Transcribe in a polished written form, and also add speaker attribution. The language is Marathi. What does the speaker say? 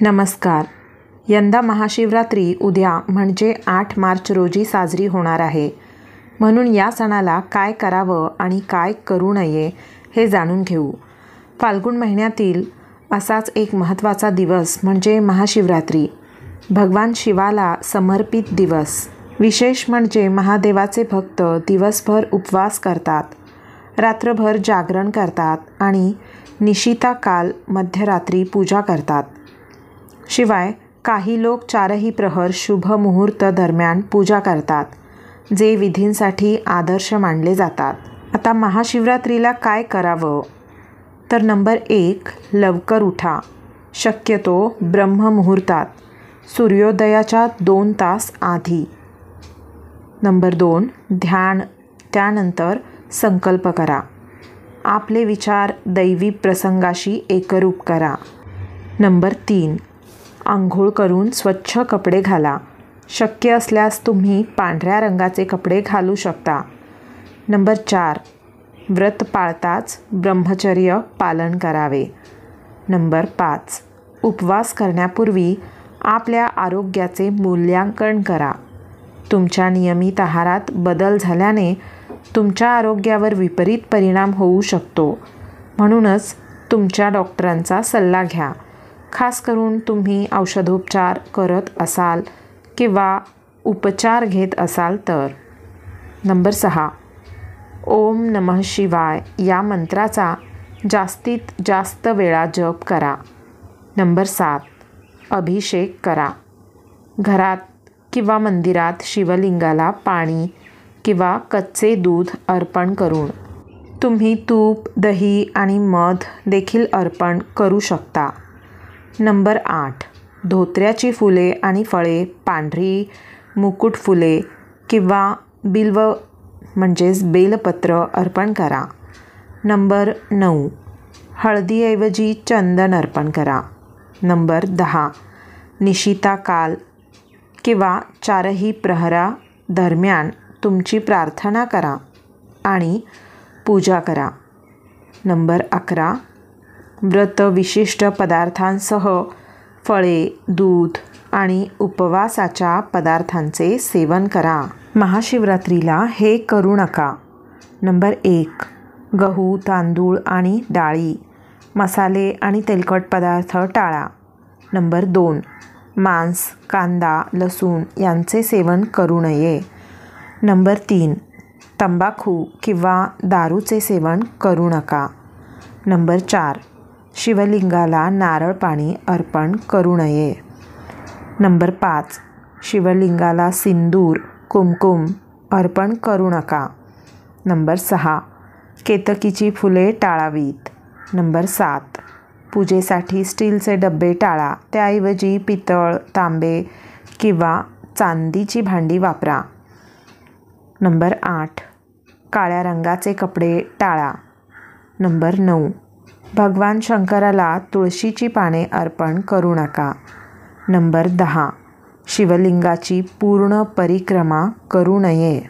Speaker 1: नमस्कार. यंदा महाशिवरात्री उद्या म्हणजे 8 मार्च रोजी साजरी होणार आहे. म्हणून या सणाला काय करावं आणि काय करू नये हे जाणून घेऊ. फाल्गुन महिन्यातील असाच एक महत्त्वाचा दिवस म्हणजे महाशिवरात्री. भगवान शिवाला समर्पित दिवस. विशेष म्हणजे महादेवाचे भक्त दिवसभर उपवास करतात, रात्रभर जागरण करतात आणि निशिता काल मध्यरात्री पूजा करतात. शिवाय काही लोक 4ही प्रहर शुभ मुहूर्त दरम्यान पूजा करतात, जे विधींसाठी आदर्श मानले जातात. आता महाशिवरात्रीला काय करावं? तर नंबर 1, लवकर उठा. शक्यतो ब्रह्ममुहूर्तात, सूर्योदयाच्या 2 तास आधी. नंबर 2, ध्यान. त्यानंतर संकल्प करा. आपले विचार दैवी प्रसंगाशी एकरूप करा. नंबर 3, आंघोळ करून स्वच्छ कपडे घाला. शक्य असल्यास तुम्ही पांढऱ्या रंगाचे कपडे घालू शकता. नंबर 4, व्रत पाळताच ब्रह्मचर्य पालन करावे. नंबर 5, उपवास करण्यापूर्वी आपल्या आरोग्याचे मूल्यांकन करा. तुमच्या नियमित आहारात बदल झाल्याने तुमच्या आरोग्यावर विपरीत परिणाम होऊ शकतो. म्हणूनच तुमच्या डॉक्टरांचा सल्ला घ्या. खास करून तुम्ही औषधोपचार करत असाल किंवा उपचार घेत असाल तर. नंबर 6, ओम नमः शिवाय या मंत्राचा जास्तीत जास्त वेळा जप करा. नंबर 7, अभिषेक करा. घरात किंवा मंदिरात शिवलिंगाला पाणी किंवा कच्चे दूध अर्पण करून. तुम्ही तूप, दही आणि मध देखील अर्पण करू शकता. नंबर 8, धोत्र्याची फुले आणि फळे, पांढरी मुकुट फुले किंवा बिल्व म्हणजेच बेलपत्र अर्पण करा. नंबर 9, हळदीऐवजी चंदन अर्पण करा. नंबर 10, निशिता काल किंवा 4ही प्रहरा दरम्यान तुमची प्रार्थना करा आणि पूजा करा. नंबर 11, व्रत विशिष्ट पदार्थांसह फळे, दूध आणि उपवासाच्या पदार्थांचे सेवन करा. महाशिवरात्रीला हे करू नका. नंबर 1, गहू, तांदूळ आणि डाळी, मसाले आणि तेलकट पदार्थ टाळा. नंबर 2, मांस, कांदा, लसूण यांचे सेवन करू नये. नंबर 3, तंबाखू किंवा दारूचे सेवन करू नका. नंबर 4, शिवलिंगाला नारळ पाणी अर्पण करू नये. नंबर 5, शिवलिंगाला सिंदूर, कुमकुम अर्पण करू नका. नंबर 6, केतकीची फुले टाळावीत. नंबर 7, पूजेसाठी स्टीलचे डबे टाळा. त्याऐवजी पितळ, तांबे किंवा चांदीची भांडी वापरा. नंबर 8, काळ्या रंगाचे कपडे टाळा. नंबर 9, भगवान शंकराला तुळशीची पाने अर्पण करू नका. नंबर 10, शिवलिंगाची पूर्ण परिक्रमा करू नये.